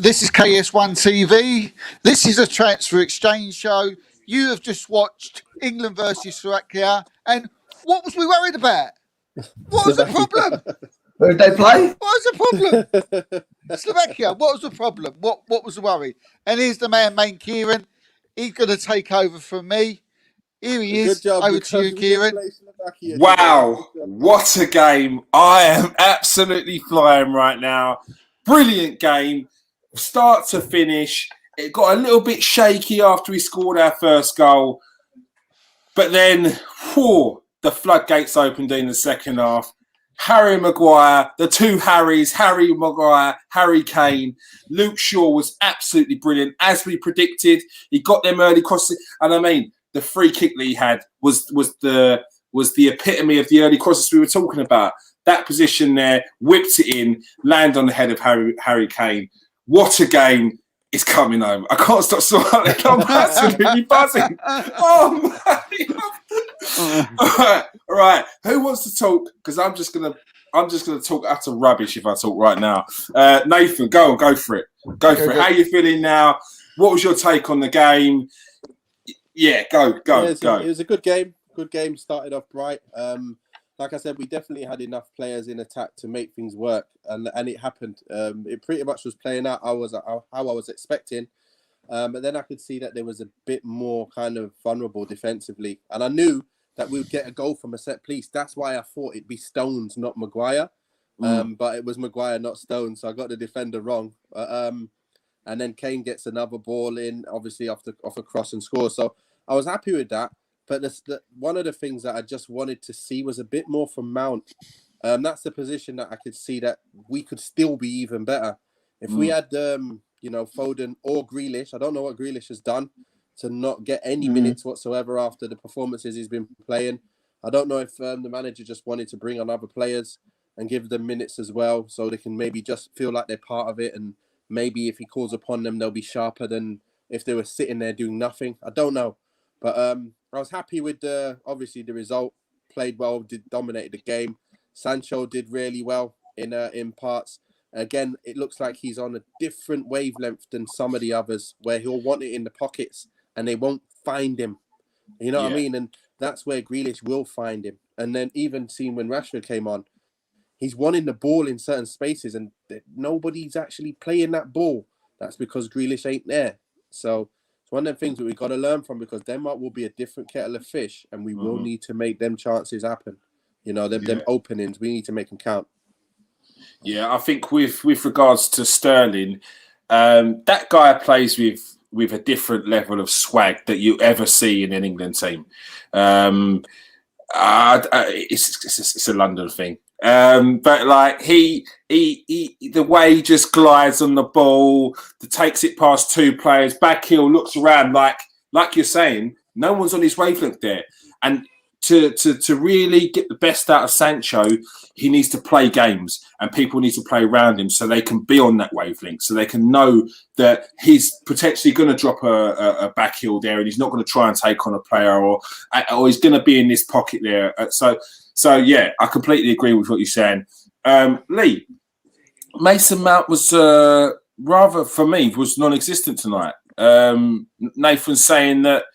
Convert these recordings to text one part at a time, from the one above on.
This is KS1 TV. This is a transfer exchange show. You have just watched England versus Slovakia. And what was we worried about? What was the problem? Who did they play? What was the problem? Slovakia. What was the problem? What was the worry? And here's the man, Main Kieran. He's going to take over from me. Here he is. Over to you, Kieran. Wow, what a game. I am absolutely flying right now. Brilliant game. Start to finish. It got a little bit shaky after we scored our first goal. But then, the floodgates opened in the second half. Harry Maguire, the two Harrys, Harry Maguire, Harry Kane. Luke Shaw was absolutely brilliant. As we predicted, he got them early crosses. And I mean, the free kick that he had was the epitome of the early crosses we were talking about. That position there, whipped it in, land on the head of Harry Kane. What a game. It's coming home. I can't stop smiling. I'm absolutely buzzing. Oh, man. All right. Who wants to talk? Because I'm just gonna talk utter rubbish if I talk right now. Nathan, go for it. Go for it. How are you feeling now? What was your take on the game? Yeah, go. It was a good game. Good game. Started off bright. Like I said, we definitely had enough players in attack to make things work, and it happened. It pretty much was playing out how I was expecting, but then I could see that there was a bit more kind of vulnerable defensively, and I knew that we would get a goal from a set piece. That's why I thought it'd be Stones, not Maguire, but it was Maguire, not Stones, so I got the defender wrong. And then Kane gets another ball in, obviously off a cross and scores. So I was happy with that. But one of the things that I just wanted to see was a bit more from Mount. That's the position that I could see that we could still be even better. If we had, Foden or Grealish, I don't know what Grealish has done to not get any minutes whatsoever after the performances he's been playing. I don't know if the manager just wanted to bring on other players and give them minutes as well, so they can maybe just feel like they're part of it. And maybe if he calls upon them, they'll be sharper than if they were sitting there doing nothing. I don't know. But I was happy with obviously the result. Played well, dominated the game. Sancho did really well in parts. Again, it looks like he's on a different wavelength than some of the others, where he'll want it in the pockets and they won't find him. You know what I mean? And that's where Grealish will find him. And then even seeing when Rashford came on, he's wanting the ball in certain spaces and nobody's actually playing that ball. That's because Grealish ain't there. So it's one of the things that we've got to learn from, because Denmark will be a different kettle of fish and we will need to make them chances happen. You know, them openings, we need to make them count. Yeah, I think with regards to Sterling, that guy plays with a different level of swag that you ever see in an England team. It's a London thing. But like he the way he just glides on the ball, takes it past two players, back heel, looks around like you're saying, no one's on his wavelength there. And to really get the best out of Sancho, he needs to play games and people need to play around him so they can be on that wavelength, so they can know that he's potentially going to drop a back heel there and he's not going to try and take on a player or he's going to be in this pocket there. So yeah, I completely agree with what you're saying. Lee, Mason Mount was rather, for me, was non-existent tonight. Nathan's saying that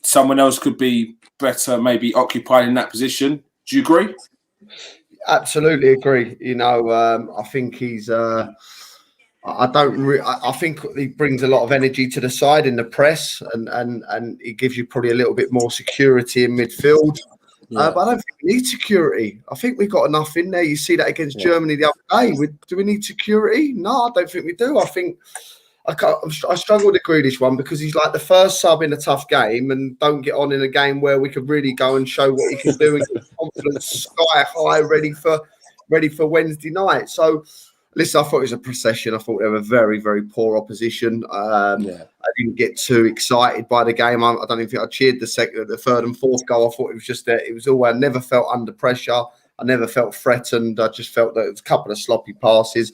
someone else could be better, maybe occupied in that position. Do you agree? Absolutely agree. You know, I think he's. I think he brings a lot of energy to the side in the press, and he gives you probably a little bit more security in midfield. Yeah. But I don't think we need security. I think we've got enough in there. You see that against Germany the other day. Do we need security? No, I don't think we do. I think I struggle with the Grealish one because he's like the first sub in a tough game and don't get on in a game where we could really go and show what he can do and get confidence sky high, ready for Wednesday night. So, listen, I thought it was a procession. I thought they were very, very poor opposition. I didn't get too excited by the game. I don't even think I cheered the third and fourth goal. I thought it was just it was all. I never felt under pressure. I never felt threatened. I just felt that it was a couple of sloppy passes.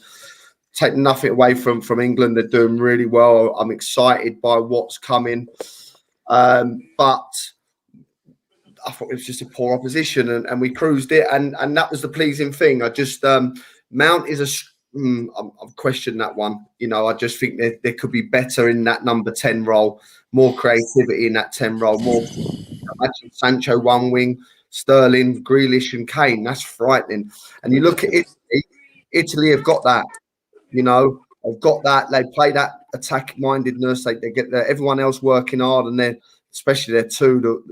Take nothing away from England. They're doing really well. I'm excited by what's coming. But I thought it was just a poor opposition and we cruised it. And that was the pleasing thing. I just, Mount is I've questioned that one. You know, I just think there could be better in that number 10 role, more creativity in that 10 role, more. Imagine Sancho one wing, Sterling, Grealish, and Kane. That's frightening. And you look at Italy. Italy have got that. You know, they've got that. They play that attack-mindedness. They get everyone else working hard, and they're especially their two,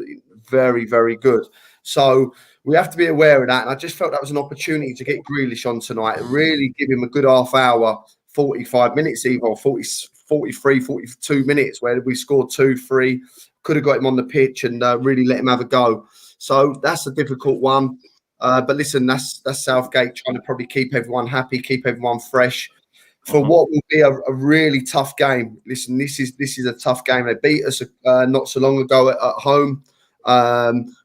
very, very good. So we have to be aware of that. And I just felt that was an opportunity to get Grealish on tonight and really give him a good half hour, 45 minutes even, or 43, 42 minutes where we scored 2-3. Could have got him on the pitch and really let him have a go. So that's a difficult one. But listen, that's Southgate trying to probably keep everyone happy, keep everyone fresh for what will be a really tough game. Listen, this is a tough game. They beat us not so long ago at home.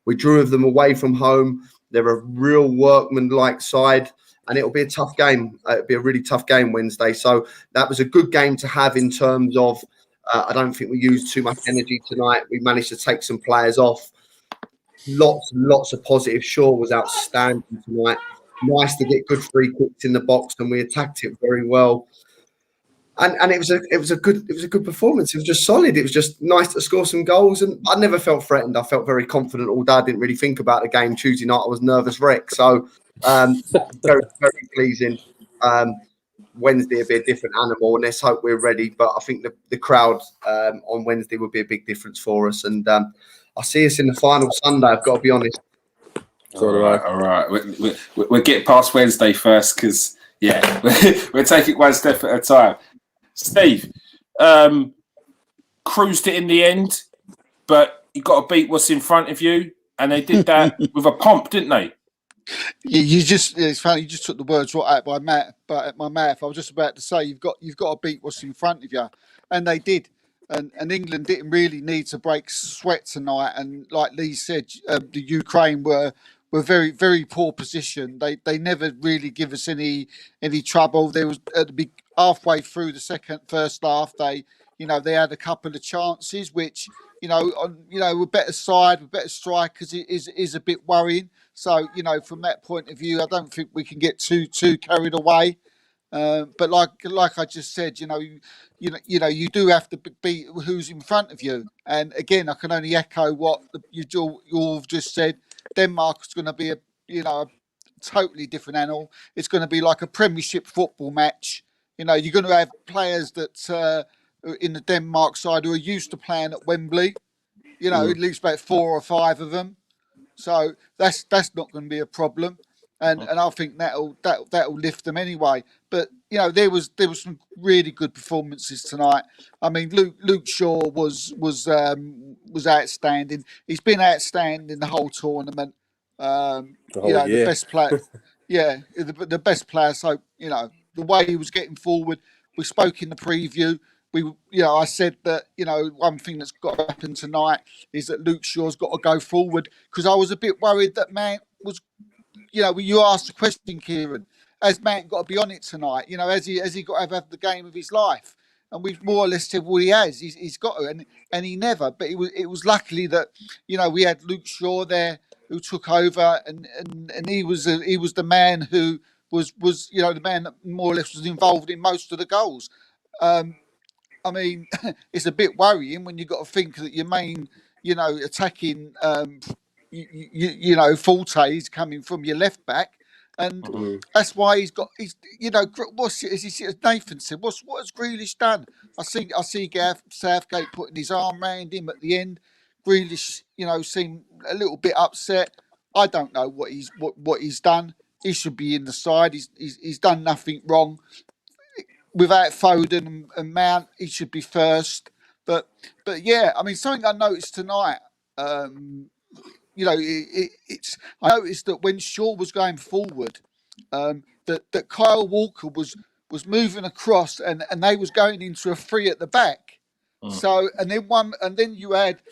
We drew with them away from home. They're a real workman-like side, and it'll be a tough game. It'll be a really tough game Wednesday. So that was a good game to have in terms of I don't think we used too much energy tonight. We managed to take some players off. Lots of positive. Shaw was outstanding tonight. Nice to get good free kicks in the box, and we attacked it very well. And it was a good performance. It was just solid. It was just nice to score some goals, and I never felt threatened. I felt very confident. Although I didn't really think about the game Tuesday night, I was nervous wreck. So very pleasing. Wednesday will be a different animal, and let's hope we're ready. But I think the crowd on Wednesday will be a big difference for us. And I'll see us in the final Sunday. I've got to be honest. All right. We'll get past Wednesday first because, yeah, we'll take it one step at a time. Steve, cruised it in the end, but you got to beat what's in front of you, and they did that with a pomp, didn't they? It's funny. You just took the words right out of my mouth. I was just about to say you've got to beat what's in front of you, and they did. And England didn't really need to break sweat tonight. And like Lee said, the Ukraine were very, very poor position. They never really give us any trouble. There was at the big halfway through the first half, they had a couple of chances which with better side, with better strikers is a bit worrying. So from that point of view, I don't think we can get too carried away. But like I just said, you do have to beat who's in front of you. And again, I can only echo what you all just said. Denmark's going to be a totally different animal. It's going to be like a Premiership football match. You're going to have players that in the Denmark side who are used to playing at Wembley. At least about 4 or 5 of them. So that's not going to be a problem. And I think that'll lift them anyway. But there was some really good performances tonight. I mean, Luke Shaw was outstanding. He's been outstanding the whole tournament. The best player. Yeah, the best player. So the way he was getting forward. We spoke in the preview. I said that one thing that's got to happen tonight is that Luke Shaw's got to go forward, because I was a bit worried that Mount was. You asked the question, Kieran, has Mount got to be on it tonight? Has he got to have the game of his life? And we've more or less said, well, he has. He's got to, and he never. But it was luckily that we had Luke Shaw there who took over, and he was the man who was the man that more or less was involved in most of the goals. I mean, it's a bit worrying when you've got to think that your main, attacking, forte is coming from your left back, and that's why he's as Nathan said, what has Grealish done? I see Southgate putting his arm around him at the end. Grealish, seemed a little bit upset. I don't know what he's done. He should be in the side. He's done nothing wrong. Without Foden and Mount, he should be first. But yeah, I mean, something I noticed tonight. I noticed that when Shaw was going forward, that Kyle Walker was moving across, and they was going into a free at the back. So and then you had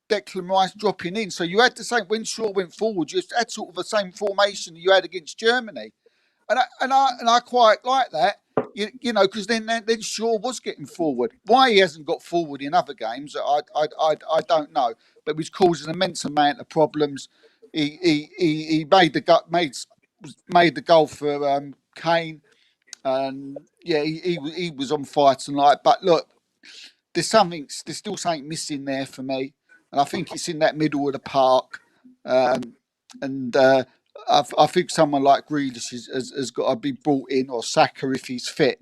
Declan Rice dropping in. So you had the same when Shaw went forward. You had sort of the same formation you had against Germany, and I quite like that. Because then Shaw was getting forward. Why he hasn't got forward in other games, I don't know. But it was causing an immense amount of problems. He made the goal for Kane. and yeah, he was on fire tonight. But look, there's still something missing there for me, and I think it's in that middle of the park. And I think someone like Grealish has got to be brought in, or Saka if he's fit.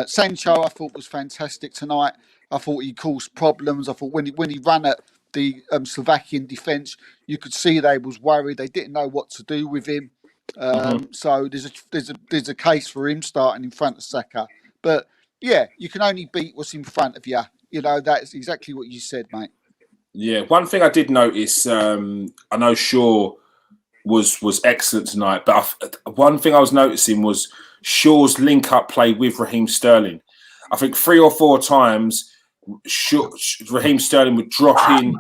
Sancho, I thought, was fantastic tonight. I thought he caused problems. I thought when he ran at the Slovakian defence, you could see they was worried. They didn't know what to do with him. So there's a case for him starting in front of Saka. But yeah, you can only beat what's in front of you. You know, that's exactly what you said, mate. Yeah, one thing I did notice, I know Shaw was excellent tonight, but one thing I was noticing was Shaw's link-up play with Raheem Sterling. I think 3 or 4 times Raheem Sterling would drop in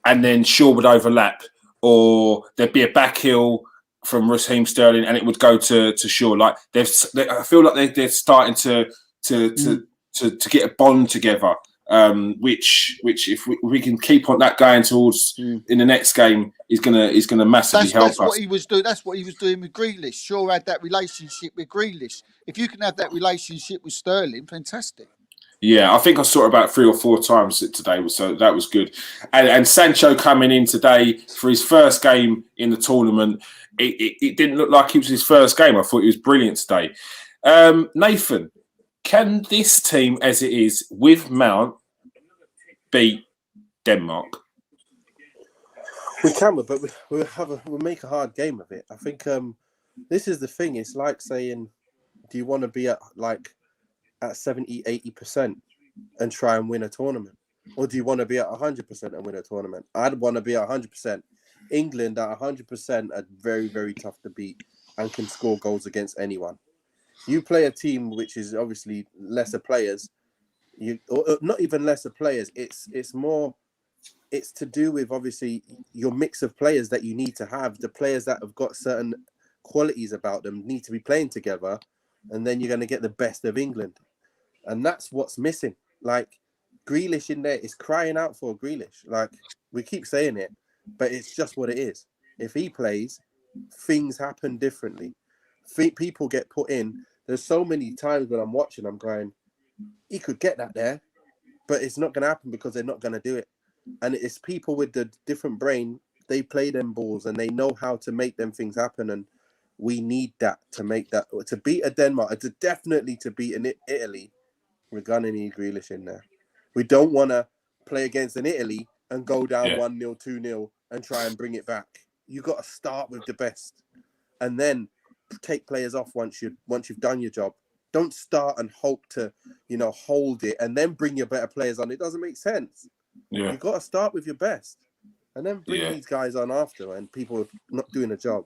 and then Shaw would overlap, or there'd be a back heel from Raheem Sterling and it would go to Shaw. Like I feel like they're starting to get a bond together. Which if we can keep on that going towards in the next game is gonna massively help us. That's what he was doing. That's what he was doing with Grealish. Shaw had that relationship with Grealish. If you can have that relationship with Sterling, fantastic. Yeah, I think I saw it about 3 or 4 times today, so that was good. And Sancho coming in today for his first game in the tournament, it didn't look like it was his first game. I thought he was brilliant today. Nathan, can this team, as it is, with Mount, beat Denmark? We can, but we'll make a hard game of it. I think this is the thing. It's like saying, do you want to be at 70, 80% and try and win a tournament? Or do you want to be at 100% and win a tournament? I'd want to be at 100%. England at 100% are very, very tough to beat and can score goals against anyone. You play a team which is obviously lesser players, or not even lesser players. It's to do with obviously your mix of players that you need to have. The players that have got certain qualities about them need to be playing together, and then you're going to get the best of England. And that's what's missing. Like Grealish in there is crying out for Grealish. Like we keep saying it, but it's just what it is. If he plays, things happen differently. People get put in. There's so many times when I'm watching, I'm going, he could get that there, but it's not going to happen because they're not going to do it. And it's people with the different brain. They play them balls and they know how to make them things happen. And we need that to make that, to beat a Denmark, definitely to beat an Italy. We're going to need Grealish in there. We don't want to play against an Italy and go down 1-0, 2-0 and try and bring it back. You got to start with the best and then take players off once you've done your job. Don't start and hope to, hold it and then bring your better players on. It doesn't make sense. Yeah. You got to start with your best and then bring these guys on after, and people are not doing a job.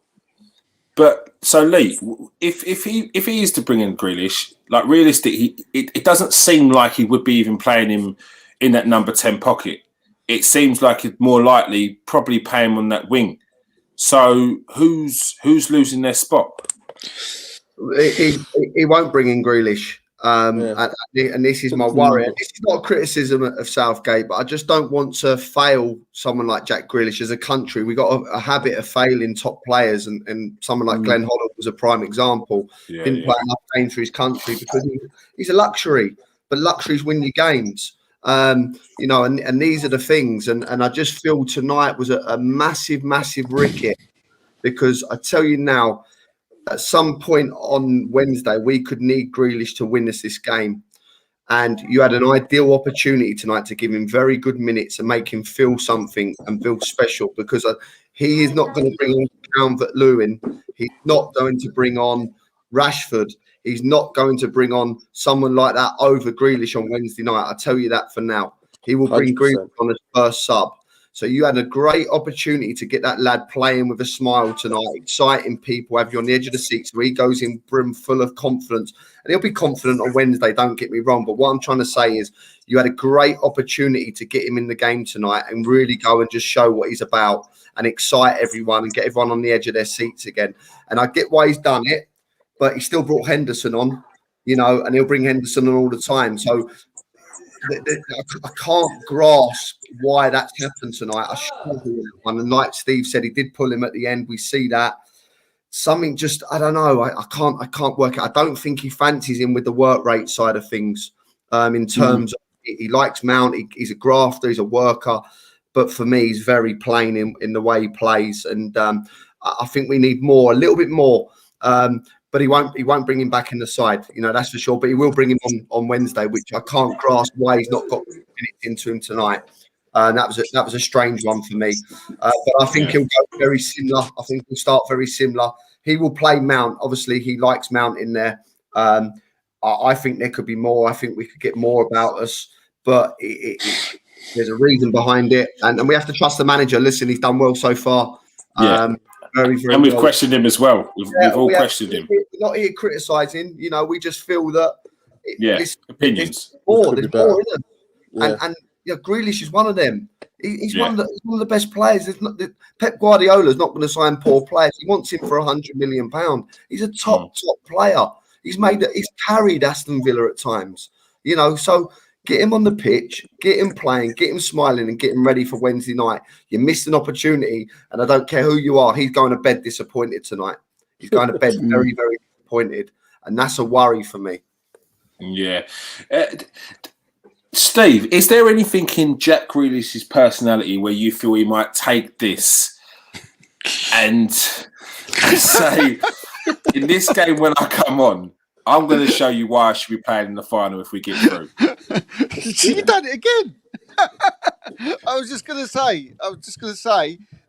But so Lee, if he is to bring in Grealish, like realistic, it doesn't seem like he would be even playing him in that number 10 pocket. It seems like it's more likely probably pay him on that wing. So who's losing their spot? He won't bring in Grealish. And this is my worry. This is not a criticism of Southgate, but I just don't want to fail someone like Jack Grealish as a country. We got a habit of failing top players, and someone like Glenn Hoddle was a prime example. Didn't play enough games for his country because he's a luxury, but luxuries win you games. And these are the things. And I just feel tonight was a massive, massive ricket, because I tell you now, at some point on Wednesday, we could need Grealish to win us this game. And you had an ideal opportunity tonight to give him very good minutes and make him feel something and feel special, because he is not going to bring on Calvert-Lewin. He's not going to bring on Rashford. He's not going to bring on someone like that over Grealish on Wednesday night. I tell you that for now. He will bring 100%. Grealish on his first sub. So you had a great opportunity to get that lad playing with a smile tonight, exciting people, have you on the edge of the seat. So he goes in brim full of confidence. And he'll be confident on Wednesday, don't get me wrong. But what I'm trying to say is you had a great opportunity to get him in the game tonight and really go and just show what he's about and excite everyone and get everyone on the edge of their seats again. And I get why he's done it, but he still brought Henderson on, and he'll bring Henderson on all the time. So I can't grasp why that's happened tonight. I struggle with that one. And like Steve said, he did pull him at the end. We see that. something just, I don't know. I can't work it. I don't think he fancies him with the work rate side of things. In terms of, he likes Mount. He's a grafter. He's a worker. But for me, he's very plain in the way he plays. And I think we need more, a little bit more. But he won't bring him back in the side, that's for sure. But he will bring him on Wednesday, which I can't grasp why he's not got minutes into him tonight. That was a strange one for me. But I think he'll go very similar. I think he'll start very similar. He will play Mount. Obviously, he likes Mount in there. I think there could be more. I think we could get more about us. But there's a reason behind it. And we have to trust the manager. Listen, he's done well so far. Very, very and we've well. questioned him as well. We've all questioned him. We're not here criticising. We just feel that. Opinions. There's more, isn't there? And Grealish is one of them. He's one of the best players. Pep Guardiola's not going to sign poor players. He wants him for £100 million. He's a top player. He's carried Aston Villa at times. So get him on the pitch, get him playing, get him smiling, and get him ready for Wednesday night. You missed an opportunity, and I don't care who you are. He's going to bed disappointed tonight. He's going to bed very, very disappointed, and that's a worry for me. Yeah. Steve, is there anything in Jack Grealish's personality where you feel he might take this and say, in this game when I come on, I'm going to show you why I should be playing in the final if we get through? You done it again. I was just going to say,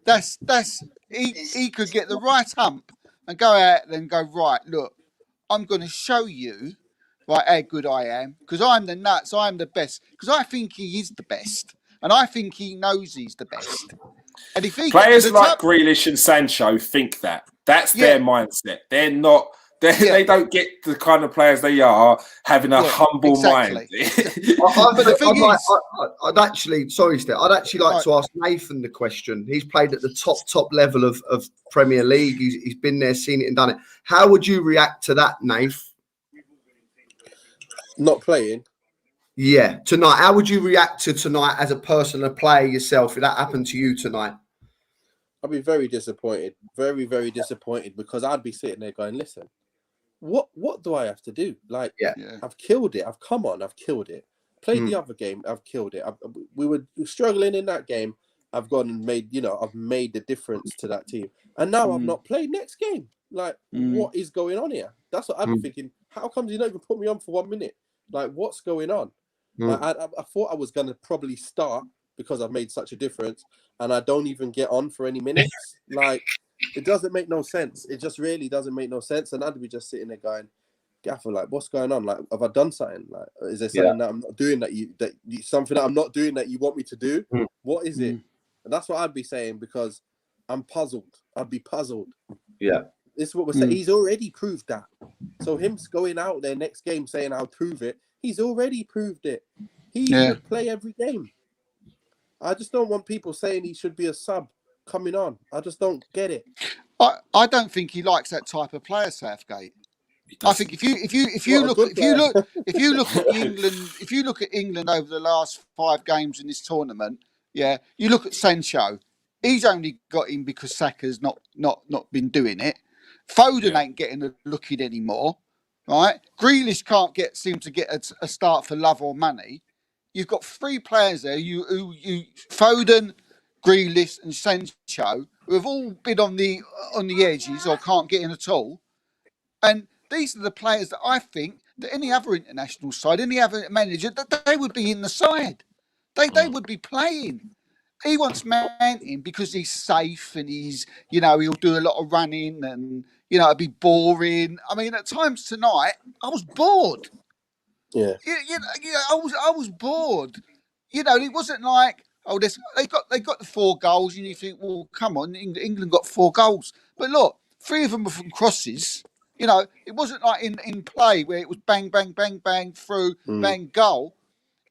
that's he could get the right hump and go out and go, right, look, I'm going to show you how good I am, because I'm the nuts, I'm the best, because I think he is the best, and I think he knows he's the best. And if he players like Grealish and Sancho think that's their mindset. They're not. They don't get the kind of players they are having a humble mind. I'd actually like to ask Nathan the question. He's played at the top level of Premier League. He's been there, seen it, and done it. How would you react to that, Nath? Not playing? Yeah, tonight. How would you react to tonight as a person, a player yourself, if that happened to you tonight? I'd be very disappointed. Very, very disappointed, because I'd be sitting there going, listen, what do I have to do? Like, I've killed it. I've killed it. Played the other game. I've killed it. We were struggling in that game. I've gone and I've made the difference to that team. And now I've not played next game. Like, what is going on here? That's what I'm thinking. How come you not even put me on for 1 minute? Like, what's going on? Like, I thought I was going to probably start because I've made such a difference, and I don't even get on for any minutes. Like, it doesn't make no sense. It just really doesn't make no sense. And I'd be just sitting there going, Gaffer, like, what's going on? Like, have I done something? Like, is there something that I'm not doing something that I'm not doing that you want me to do? What is it? And that's what I'd be saying, because I'm puzzled. I'd be puzzled. Yeah. This is what we're saying. He's already proved that. So him going out there next game saying I'll prove it, he's already proved it. He should play every game. I just don't want people saying he should be a sub coming on. I just don't get it. I don't think he likes that type of player, Southgate. I think if you look at England over the last 5 games in this tournament, you look at Sancho. He's only got him because Saka's not been doing it. Foden ain't getting a look in anymore, right? Grealish can't seem to get a start for love or money. You've got 3 players there, you Foden, Grealish, and Sancho, who have all been on the edges or can't get in at all. And these are the players that I think that any other international side, any other manager, that they would be in the side. They would be playing. He wants Mount in because he's safe and he's, he'll do a lot of running and, it'd be boring. I mean, at times tonight, I was bored. Yeah. I was bored. It wasn't like, they got the 4 goals and you think, well, come on, England got 4 goals. But look, 3 of them were from crosses. It wasn't like in play where it was bang, bang, bang, bang, through, bang, goal.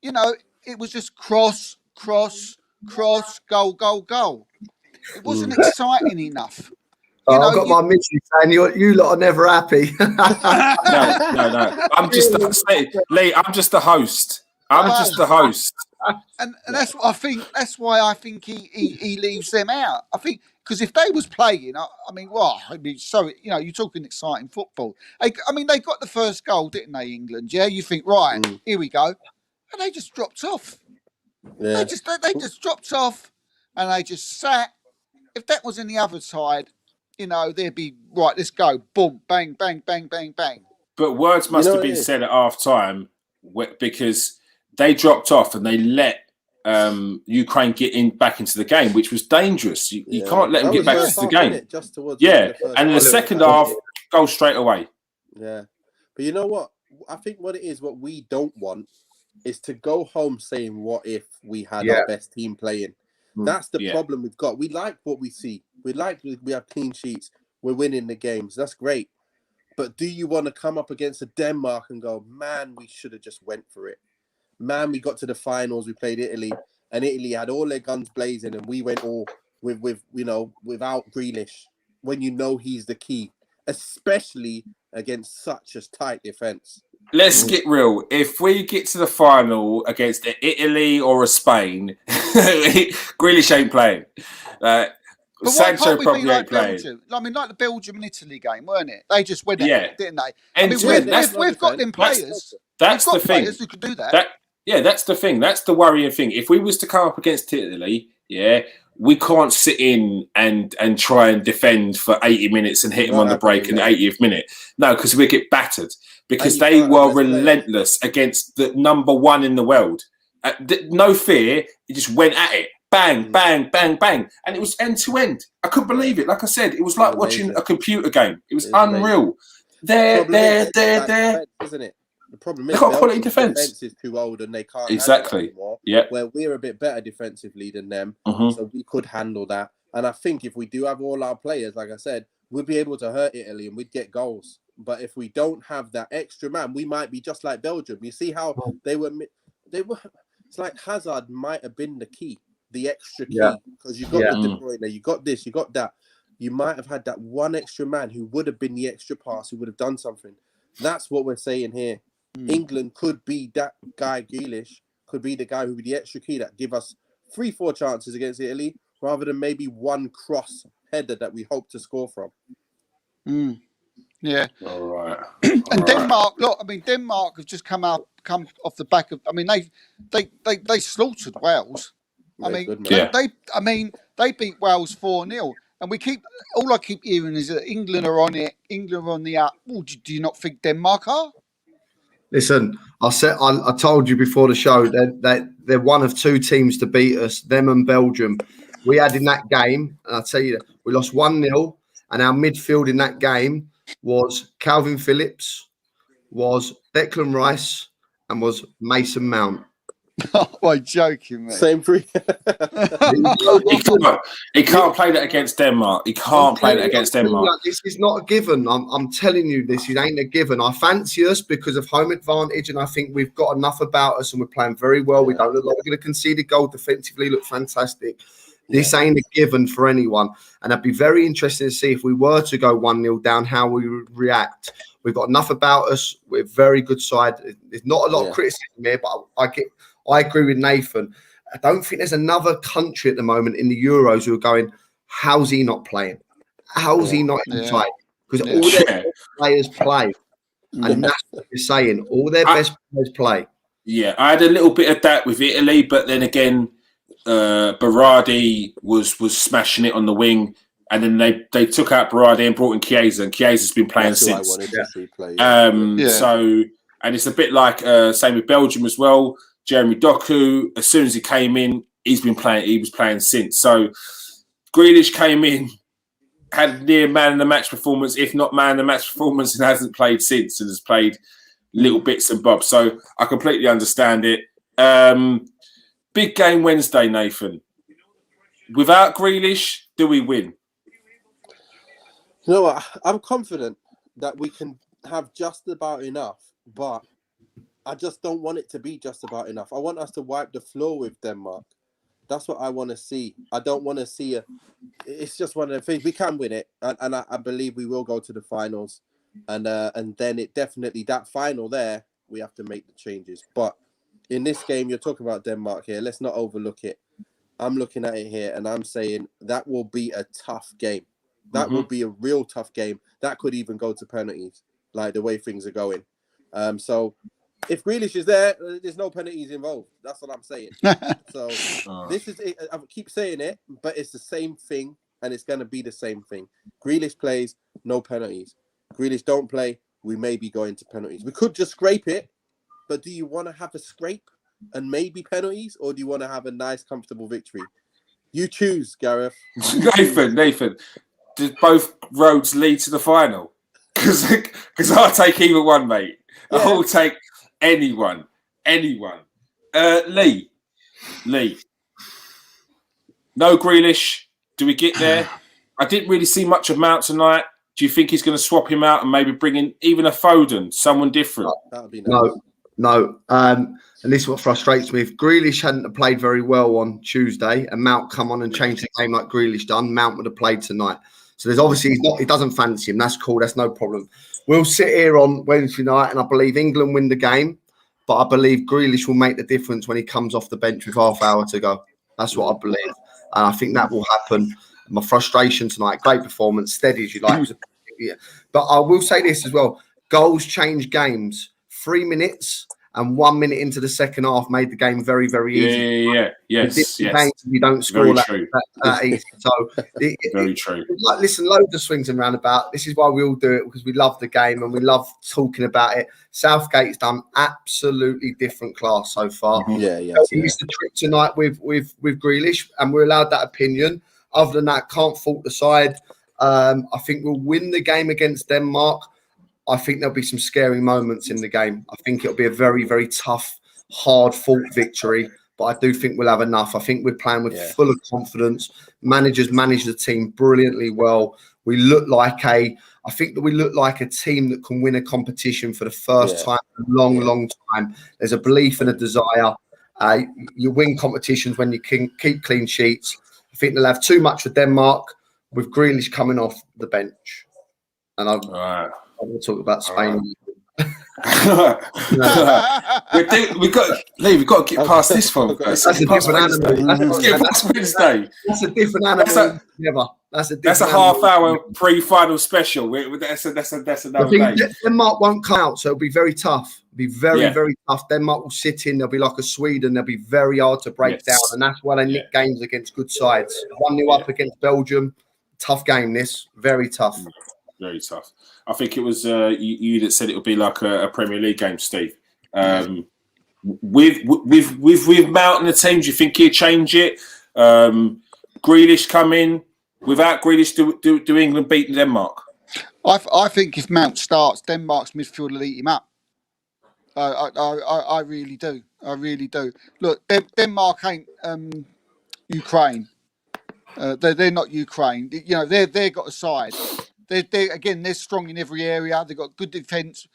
It was just cross, goal, goal, goal. It wasn't exciting enough. I've got my Mitchell saying you lot are never happy. No. I'm just the host. I'm just the host. And that's what I think. That's why I think he leaves them out. I think because if they was playing, I mean, well, I mean, so you're talking exciting football. I mean, they got the first goal, didn't they, England? Yeah, you think right? Here we go, and they just dropped off. Yeah. They just dropped off, and they just sat. If that was in the other side, they'd be right. Let's go, boom, bang, bang, bang, bang, bang. But words must have been said at half time because they dropped off and they let Ukraine get back into the game, which was dangerous. You can't let them get back into the game. And in the second half, goal straight away. Yeah. But you know what? I think what it is, what we don't want is to go home saying, what if we had our best team playing? That's the problem we've got. We like what we see. We have clean sheets. We're winning the games. That's great. But do you want to come up against a Denmark and go, man, we should have just went for it? Man, we got to the finals. We played Italy, and Italy had all their guns blazing, and we went all without Grealish. When he's the key, especially against such a tight defense. Let's get real. If we get to the final against Italy or a Spain, Grealish ain't playing. But Sancho probably ain't playing. Belgium? I mean, like the Belgium and Italy game, weren't it? They just went at it, didn't they? And we've got them players. That's the thing. Players who could do that. That's the thing. That's the worrying thing. If we was to come up against Italy, we can't sit in and try and defend for 80 minutes and hit them on the break in the 80th minute. No, because we get battered. Because they were relentless against the number one in the world. No fear. He just went at it. Bang, bang, bang, bang. And it was end to end. I couldn't believe it. Like I said, it was like watching a computer game. It was unreal. There. Isn't it? The problem is they've got quality defence. Is too old and they can't exactly anymore. Yeah, where we're a bit better defensively than them, so we could handle that. And I think if we do have all our players, like I said, we'd be able to hurt Italy and we'd get goals. But if we don't have that extra man, we might be just like Belgium. You see how they were. It's like Hazard might have been the key, the extra key, because you got the De Bruyne, you got this, you got that. You might have had that one extra man who would have been the extra pass, who would have done something. That's what we're saying here. England could be that guy, Grealish, could be the guy who would be the extra key that give us 3-4 chances against Italy, rather than maybe one cross header that we hope to score from. Yeah. All right. And Denmark, look, I mean, Denmark have just come off the back of. I mean, they slaughtered Wales. They beat Wales 4-0. And all I keep hearing is that England are on it. England are on the up. Oh, do you not think Denmark are? Listen, I told you before the show that they're one of two teams to beat us, them and Belgium. We had in that game, and I tell you, we lost 1-0, and our midfield in that game was Calvin Phillips, was Declan Rice, and was Mason Mount. Oh, I'm joking, mate. Same three. He can't play that against Denmark. He can't play that against Denmark. This is not a given. I'm telling you, this ain't a given. I fancy us because of home advantage, and I think we've got enough about us, and we're playing very well. We don't look like we're going to concede a goal defensively. Look fantastic. This ain't a given for anyone, and I'd be very interested to see if we were to go 1-0 down, how we would react. We've got enough about us. We're a very good side. There's not a lot of criticism here, but I agree with Nathan. I don't think there's another country at the moment in the Euros who are going, how's he not playing? How's he not in sight? Because all their players play. And that's what you're saying. All their best players play. Yeah, I had a little bit of that with Italy, but then again, Berardi was smashing it on the wing. And then they took out Berardi and brought in Chiesa, and Chiesa's been playing since. So, and it's a bit like same with Belgium as well. Jeremy Doku, as soon as he came in, he was playing since. So Grealish came in, had near man of the match performance, if not man of the match performance, and hasn't played since, and has played little bits and bobs. So I completely understand it. Big game Wednesday, Nathan. Without Grealish, do we win? You know what? I'm confident that we can have just about enough, but I just don't want it to be just about enough. I want us to wipe the floor with Denmark. That's what I want to see. I don't want to see it's just one of the things. We can win it, and I believe we will go to the finals. And then it definitely, that final there, we have to make the changes. But in this game, you're talking about Denmark here. Let's not overlook it. I'm looking at it here, and I'm saying that will be a tough game. That will be a real tough game. That could even go to penalties, like the way things are going. So if Grealish is there, there's no penalties involved. That's what I'm saying. So this is, I keep saying it, but it's the same thing, and it's going to be the same thing. Grealish plays, no penalties. Grealish don't play, we may be going to penalties. We could just scrape it, but do you want to have a scrape and maybe penalties, or do you want to have a nice, comfortable victory? You choose, Gareth. Nathan, did both roads lead to the final? Because I'll take either one, mate. Yeah. I'll take anyone. Lee. No Grealish. Do we get there? I didn't really see much of Mount tonight. Do you think he's going to swap him out and maybe bring in even a Foden, someone different? That would be nice. No. And this is what frustrates me. If Grealish hadn't played very well on Tuesday and Mount come on and changed the game like Grealish done, Mount would have played tonight. So there's obviously he doesn't fancy him. That's cool. That's no problem. We'll sit here on Wednesday night and I believe England win the game, but I believe Grealish will make the difference when he comes off the bench with half hour to go. That's what I believe. And I think that will happen. My frustration tonight, great performance, steady as you like. Yeah. But I will say this as well. Goals change games. 3 minutes and 1 minute into the second half made the game very, very easy. Yes. Games, you don't score that easy. So very true. Like, listen, loads of swings and roundabout. This is why we all do it, because we love the game and we love talking about it. Southgate's done absolutely different class so far. Yeah. He missed the trick tonight with Grealish, and we're allowed that opinion. Other than that, can't fault the side. I think we'll win the game against Denmark. I think there'll be some scary moments in the game. I think it'll be a very, very tough, hard-fought victory, but I do think we'll have enough. I think we're playing with full of confidence. Managers manage the team brilliantly well. I think that we look like a team that can win a competition for the first time in a long time. There's a belief and a desire. You win competitions when you can keep clean sheets. I think they'll have too much for Denmark with Grealish coming off the bench. And I'm going to talk about Spain. We've got to get past this one. That's a different animal. Let's get past Wednesday. That's a different animal. That's a half-hour pre-final special. That's another day. Denmark won't come out, so it'll be very tough. It'll be very tough. Denmark will sit in. They'll be like a Sweden. They'll be very hard to break down, and that's why they nick games against good sides. 1-0 up against Belgium. Tough game. This very tough. Very tough. I think it was you that said it would be like a Premier League game, Steve. With Mount and the team, do you think he'd change it? Grealish come in. Without Grealish, do England beat Denmark? I think if Mount starts, Denmark's midfield will eat him up. I really do. I really do. Look, Denmark ain't Ukraine. They're not Ukraine. You know, they've got a side. They're strong in every area. They've got good defence,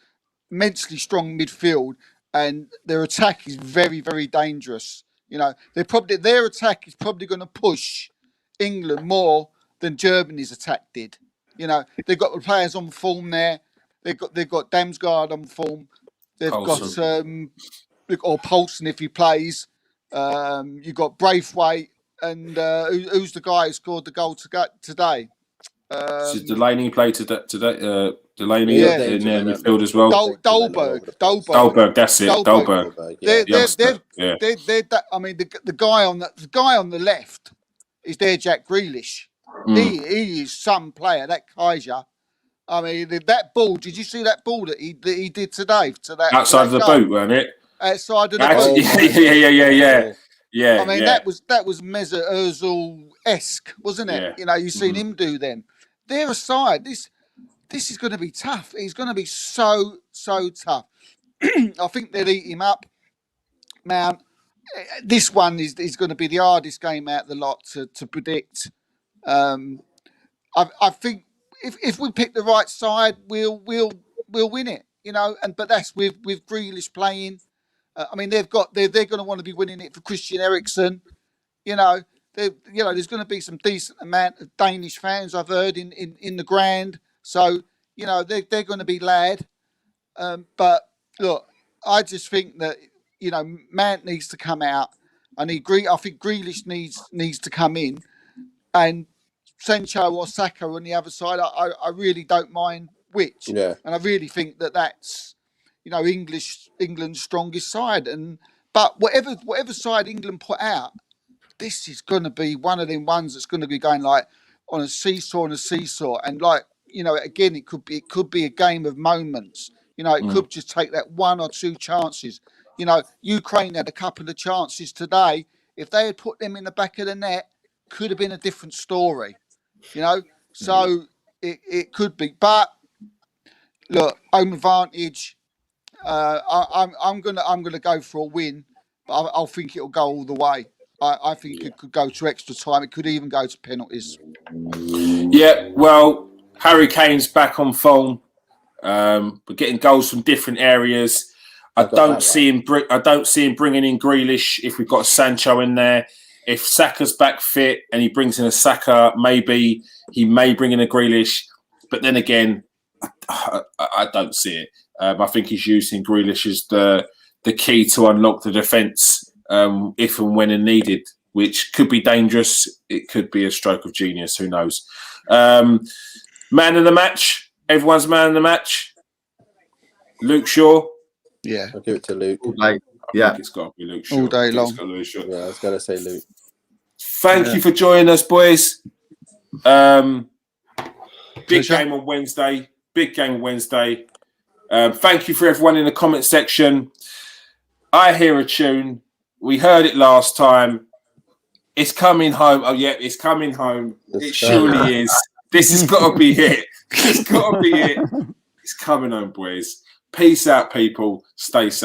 immensely strong midfield, and their attack is very, very dangerous. You know, their attack is probably going to push England more than Germany's attack did. You know, they've got the players on form there. They've got Damsgaard on form. They've Poulsen. got or Poulsen if he plays. You've got Braithwaite and who's the guy who scored the goal today? Delaney played today. Delaney in midfield as well. Dolberg. That's it. Dolberg. I mean, the guy on the left is there, Jack Grealish. He is some player. That Kaiser. I mean, that ball. Did you see that ball that he did today? Outside of the boot, wasn't it? Outside of the boot. Yeah. I mean, that was Mesut Ozil-esque, wasn't it? Yeah. You know, you've seen him do them. They're aside. This is going to be tough. He's going to be so tough. I think they'll eat him up. Mount. This one is going to be the hardest game out of the lot to predict. I think if we pick the right side, we'll win it. You know, but that's with Grealish playing. I mean, they're going to want to be winning it for Christian Eriksen. You know, there's going to be some decent amount of Danish fans I've heard in the Grand. So they're going to be lad. But look, I just think that you know, Mount needs to come out. I think Grealish needs to come in, and Sancho or Saka on the other side. I really don't mind which. Yeah. And I really think that's, you know, England's strongest side. But whatever side England put out, this is going to be one of them ones that's going to be going like on a seesaw. And like, you know, again, it could be a game of moments. You know, it could just take that one or two chances. You know, Ukraine had a couple of chances today. If they had put them in the back of the net, could have been a different story. You know, so it could be. But look, home advantage. I'm gonna go for a win, but I think it'll go all the way. I think it could go to extra time. It could even go to penalties. Yeah, well, Harry Kane's back on form. We're getting goals from different areas. I don't see him bringing in Grealish if we've got Sancho in there. If Saka's back fit and he brings in a Saka, maybe he may bring in a Grealish. But then again, I don't see it. I think he's using Grealish as the key to unlock the defence if and when needed, which could be dangerous. It could be a stroke of genius. Who knows? Man of the match. Everyone's man of the match. Luke Shaw. Yeah, I'll give it to Luke. Yeah, It's got to be Luke Shaw. all day long. Yeah, I was going to say Luke. Thank you for joining us, boys. Big Pleasure. game on Wednesday. Thank you for everyone in the comment section. I hear a tune. We heard it last time. It's coming home. Oh, yeah, it's coming home. It surely is. This has got to be it. It's got to be it. It's coming home, boys. Peace out, people. Stay safe.